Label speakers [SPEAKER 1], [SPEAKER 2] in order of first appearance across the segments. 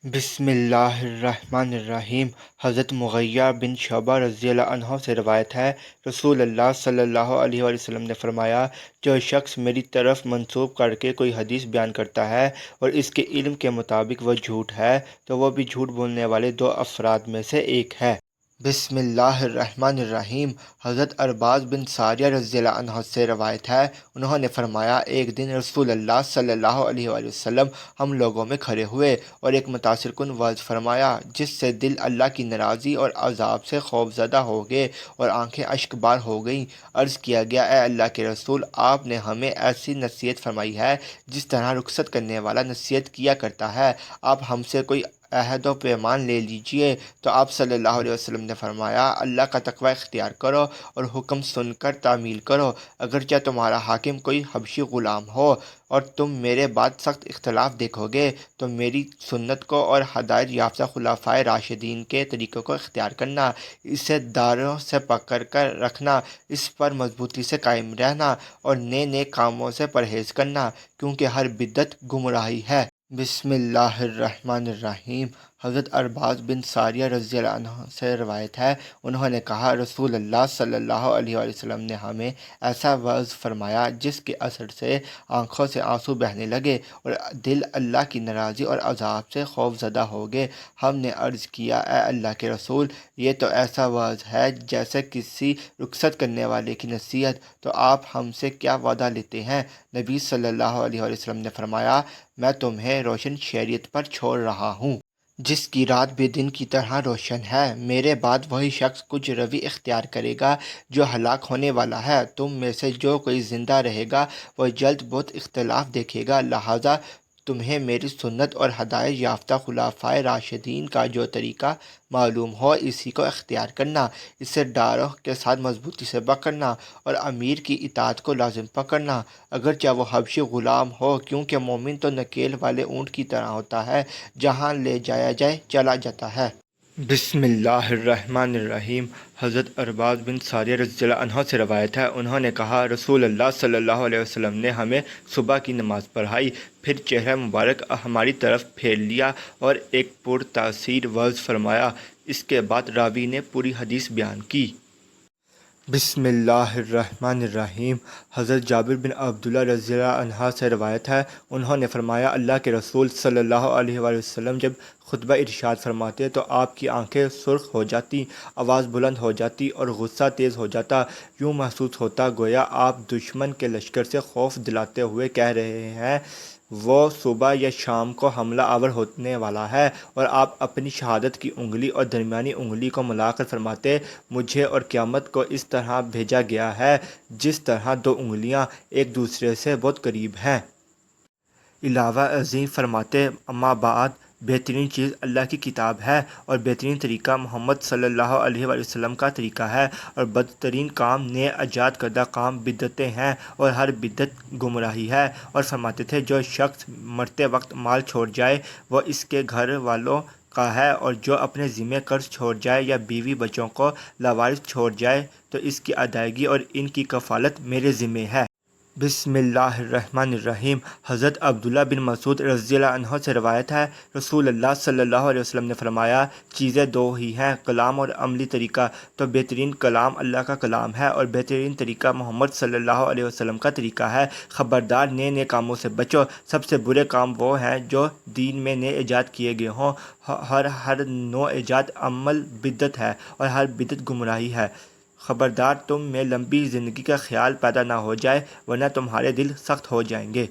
[SPEAKER 1] بسم اللہ الرحمن الرحیم۔ حضرت مغیرہ بن شعبہ رضی اللہ عنہ سے روایت ہے، رسول اللہ صلی اللہ علیہ وآلہ وسلم نے فرمایا، جو شخص میری طرف منسوب کر کے کوئی حدیث بیان کرتا ہے اور اس کے علم کے مطابق وہ جھوٹ ہے تو وہ بھی جھوٹ بولنے والے دو افراد میں سے ایک ہے۔ بسم اللہ الرحمن الرحیم۔ حضرت ارباز بن ساریہ رضی اللہ عنہ سے روایت ہے، انہوں نے فرمایا، ایک دن رسول اللہ صلی اللہ علیہ وآلہ وسلم ہم لوگوں میں کھڑے ہوئے اور ایک متاثر کن وعظ فرمایا جس سے دل اللہ کی ناراضی اور عذاب سے خوف زدہ ہو گئے اور آنکھیں اشک بار ہو گئیں۔ عرض کیا گیا، اے اللہ کے رسول، آپ نے ہمیں ایسی نصیحت فرمائی ہے جس طرح رخصت کرنے والا نصیحت کیا کرتا ہے، آپ ہم سے کوئی عہد و پیمان لے لیجئے۔ تو آپ صلی اللہ علیہ وسلم نے فرمایا، اللہ کا تقوی اختیار کرو اور حکم سن کر تعمیل کرو، اگرچہ تمہارا حاکم کوئی حبشی غلام ہو، اور تم میرے بعد سخت اختلاف دیکھو گے تو میری سنت کو اور ہدایت یافتہ خلفائے راشدین کے طریقے کو اختیار کرنا، اسے داڑھوں سے پکڑ کر رکھنا، اس پر مضبوطی سے قائم رہنا اور نیک کاموں سے پرہیز کرنا، کیونکہ ہر بدعت گمراہی ہے۔ بسم اللہ الرحمن الرحیم۔ حضرت ارباز بن ساریہ رضی اللہ عنہ سے روایت ہے، انہوں نے کہا، رسول اللہ صلی اللہ علیہ وآلہ وسلم نے ہمیں ایسا وعظ فرمایا جس کے اثر سے آنکھوں سے آنسو بہنے لگے اور دل اللہ کی ناراضی اور عذاب سے خوف زدہ ہو گئے۔ ہم نے عرض کیا، اے اللہ کے رسول، یہ تو ایسا وعظ ہے جیسے کسی رخصت کرنے والے کی نصیحت، تو آپ ہم سے کیا وعدہ لیتے ہیں؟ نبی صلی اللہ علیہ وآلہ وسلم نے فرمایا، میں تمہیں روشن شریعت پر چھوڑ رہا ہوں جس کی رات بھی دن کی طرح روشن ہے۔ میرے بعد وہی شخص کچھ روی اختیار کرے گا جو ہلاک ہونے والا ہے۔ تم میں سے جو کوئی زندہ رہے گا وہ جلد بہت اختلاف دیکھے گا، لہٰذا تمہیں میری سنت اور ہدایت یافتہ خلفائے راشدین کا جو طریقہ معلوم ہو اسی کو اختیار کرنا، اسے ڈاڑھوں کے ساتھ مضبوطی سے پکڑنا اور امیر کی اطاعت کو لازم پکڑنا، اگرچہ وہ حبشی غلام ہو، کیونکہ مومن تو نکیل والے اونٹ کی طرح ہوتا ہے، جہاں لے جایا جائے چلا جاتا ہے۔ بسم اللہ الرحمن الرحیم۔ حضرت ارباز بن ساریہ رضی اللہ عنہ سے روایت ہے، انہوں نے کہا، رسول اللہ صلی اللہ علیہ وسلم نے ہمیں صبح کی نماز پڑھائی، پھر چہرہ مبارک ہماری طرف پھیر لیا اور ایک پرتاثیر وعظ فرمایا۔ اس کے بعد راوی نے پوری حدیث بیان کی۔ بسم اللہ الرحمن الرحیم۔ حضرت جابر بن عبداللہ رضی اللہ عنہ سے روایت ہے، انہوں نے فرمایا، اللہ کے رسول صلی اللہ علیہ وآلہ وسلم جب خطبہ ارشاد فرماتے تو آپ کی آنکھیں سرخ ہو جاتی، آواز بلند ہو جاتی اور غصہ تیز ہو جاتا، یوں محسوس ہوتا گویا آپ دشمن کے لشکر سے خوف دلاتے ہوئے کہہ رہے ہیں، وہ صبح یا شام کو حملہ آور ہونے والا ہے، اور آپ اپنی شہادت کی انگلی اور درمیانی انگلی کو ملا کر فرماتے، مجھے اور قیامت کو اس طرح بھیجا گیا ہے جس طرح دو انگلیاں ایک دوسرے سے بہت قریب ہیں۔ علاوہ ازیں فرماتے، اما بعد، بہترین چیز اللہ کی کتاب ہے اور بہترین طریقہ محمد صلی اللہ علیہ وآلہ وسلم کا طریقہ ہے، اور بدترین کام نئے ایجاد کردہ کام بدعتیں ہیں اور ہر بدعت گمراہی ہے، اور فرماتے تھے، جو شخص مرتے وقت مال چھوڑ جائے وہ اس کے گھر والوں کا ہے، اور جو اپنے ذمہ قرض چھوڑ جائے یا بیوی بچوں کو لاوارث چھوڑ جائے تو اس کی ادائیگی اور ان کی کفالت میرے ذمہ ہے۔ بسم اللہ الرحمن الرحیم۔ حضرت عبداللہ بن مسعود رضی اللہ عنہ سے روایت ہے، رسول اللہ صلی اللہ علیہ وسلم نے فرمایا، چیزیں دو ہی ہیں، کلام اور عملی طریقہ، تو بہترین کلام اللہ کا کلام ہے اور بہترین طریقہ محمد صلی اللہ علیہ وسلم کا طریقہ ہے۔ خبردار، نئے کاموں سے بچو، سب سے برے کام وہ ہیں جو دین میں نئے ایجاد کیے گئے ہوں، ہر نو ایجاد عمل بدعت ہے اور ہر بدعت گمراہی ہے۔ خبردار، تم میں لمبی زندگی کا خیال پیدا نہ ہو جائے ورنہ تمہارے دل سخت ہو جائیں گے۔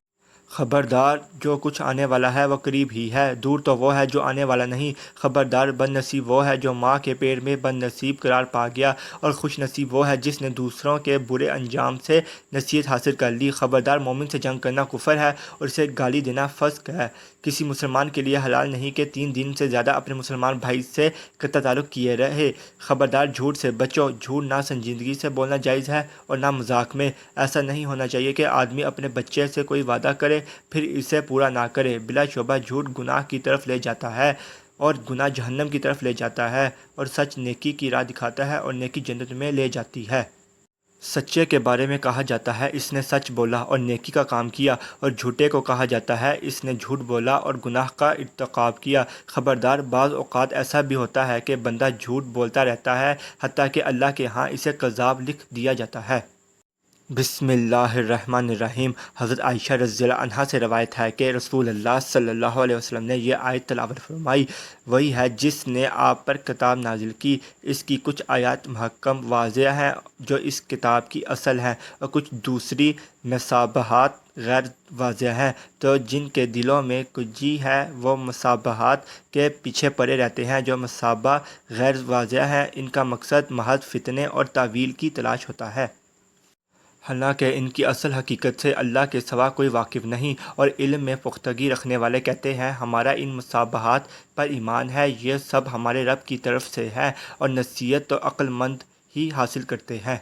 [SPEAKER 1] خبردار، جو کچھ آنے والا ہے وہ قریب ہی ہے، دور تو وہ ہے جو آنے والا نہیں۔ خبردار، بد نصیب وہ ہے جو ماں کے پیٹ میں بد نصیب قرار پا گیا، اور خوش نصیب وہ ہے جس نے دوسروں کے برے انجام سے نصیحت حاصل کر لی۔ خبردار، مومن سے جنگ کرنا کفر ہے اور اسے گالی دینا فسق ہے۔ کسی مسلمان کے لیے حلال نہیں کہ 3 دن سے زیادہ اپنے مسلمان بھائی سے قطع تعلق کیے رہے۔ خبردار، جھوٹ سے بچو، جھوٹ نہ سنجیدگی سے بولنا جائز ہے اور نہ مذاق میں۔ ایسا نہیں ہونا چاہیے کہ آدمی اپنے بچے سے کوئی وعدہ کرے پھر اسے پورا نہ کرے۔ بلا شبہ جھوٹ گناہ کی طرف لے جاتا ہے اور گناہ جہنم کی طرف لے جاتا ہے، اور سچ نیکی کی راہ دکھاتا ہے اور نیکی جنت میں لے جاتی ہے۔ سچے کے بارے میں کہا جاتا ہے اس نے سچ بولا اور نیکی کا کام کیا، اور جھوٹے کو کہا جاتا ہے اس نے جھوٹ بولا اور گناہ کا ارتکاب کیا۔ خبردار، بعض اوقات ایسا بھی ہوتا ہے کہ بندہ جھوٹ بولتا رہتا ہے حتیٰ کہ اللہ کے ہاں اسے کذاب لکھ دیا جاتا ہے۔ بسم اللہ الرحمن الرحیم۔ حضرت عائشہ رضی اللہ عنہا سے روایت ہے کہ رسول اللہ صلی اللہ علیہ وسلم نے یہ آیت تلاوت فرمائی، وہی ہے جس نے آپ پر کتاب نازل کی۔ اس کی کچھ آیات محکم واضح ہیں جو اس کتاب کی اصل ہیں، اور کچھ دوسری مشابہات غیر واضح ہیں، تو جن کے دلوں میں کجی ہے وہ مشابہات کے پیچھے پڑے رہتے ہیں۔ جو مشابہ غیر واضح ہیں ان کا مقصد محض فتنے اور تاویل کی تلاش ہوتا ہے، حالانکہ ان کی اصل حقیقت سے اللہ کے سوا کوئی واقف نہیں۔ اور علم میں پختگی رکھنے والے کہتے ہیں ہمارا ان مشابہات پر ایمان ہے، یہ سب ہمارے رب کی طرف سے ہے، اور نصیحت تو عقل مند ہی حاصل کرتے ہیں۔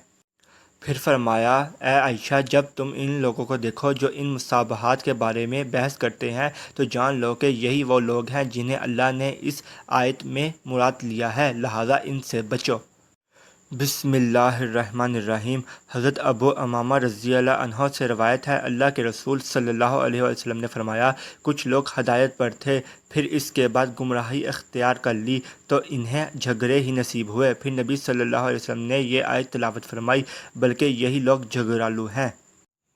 [SPEAKER 1] پھر فرمایا، اے عائشہ، جب تم ان لوگوں کو دیکھو جو ان مشابہات کے بارے میں بحث کرتے ہیں تو جان لو کہ یہی وہ لوگ ہیں جنہیں اللہ نے اس آیت میں مراد لیا ہے، لہذا ان سے بچو۔ بسم اللہ الرحمن الرحیم۔ حضرت ابو امامہ رضی اللہ عنہ سے روایت ہے، اللہ کے رسول صلی اللہ علیہ وسلم نے فرمایا، کچھ لوگ ہدایت پر تھے، پھر اس کے بعد گمراہی اختیار کر لی تو انہیں جھگڑے ہی نصیب ہوئے۔ پھر نبی صلی اللہ علیہ وسلم نے یہ آیت تلاوت فرمائی، بلکہ یہی لوگ جھگڑالو ہیں۔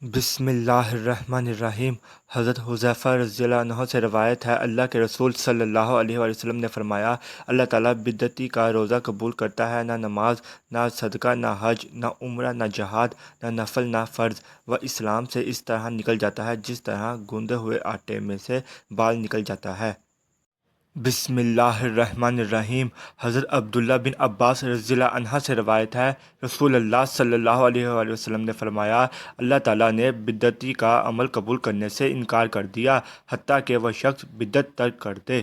[SPEAKER 1] بسم اللہ الرحمن الرحیم۔ حضرت حذیفہ رضی اللہ عنہ سے روایت ہے، اللہ کے رسول صلی اللہ علیہ وسلم نے فرمایا، اللہ تعالیٰ بدعتی کا روزہ قبول کرتا ہے، نہ نماز، نہ صدقہ، نہ حج، نہ عمرہ، نہ جہاد، نہ نفل، نہ فرض۔ وہ اسلام سے اس طرح نکل جاتا ہے جس طرح گوندے ہوئے آٹے میں سے بال نکل جاتا ہے۔ بسم اللہ الرحمن الرحیم۔ حضرت عبداللہ بن عباس رضی اللہ عنہ سے روایت ہے، رسول اللہ صلی اللہ علیہ وسلم نے فرمایا، اللہ تعالیٰ نے بدعتی کا عمل قبول کرنے سے انکار کر دیا حتیٰ کہ وہ شخص بدعت ترک کر دے۔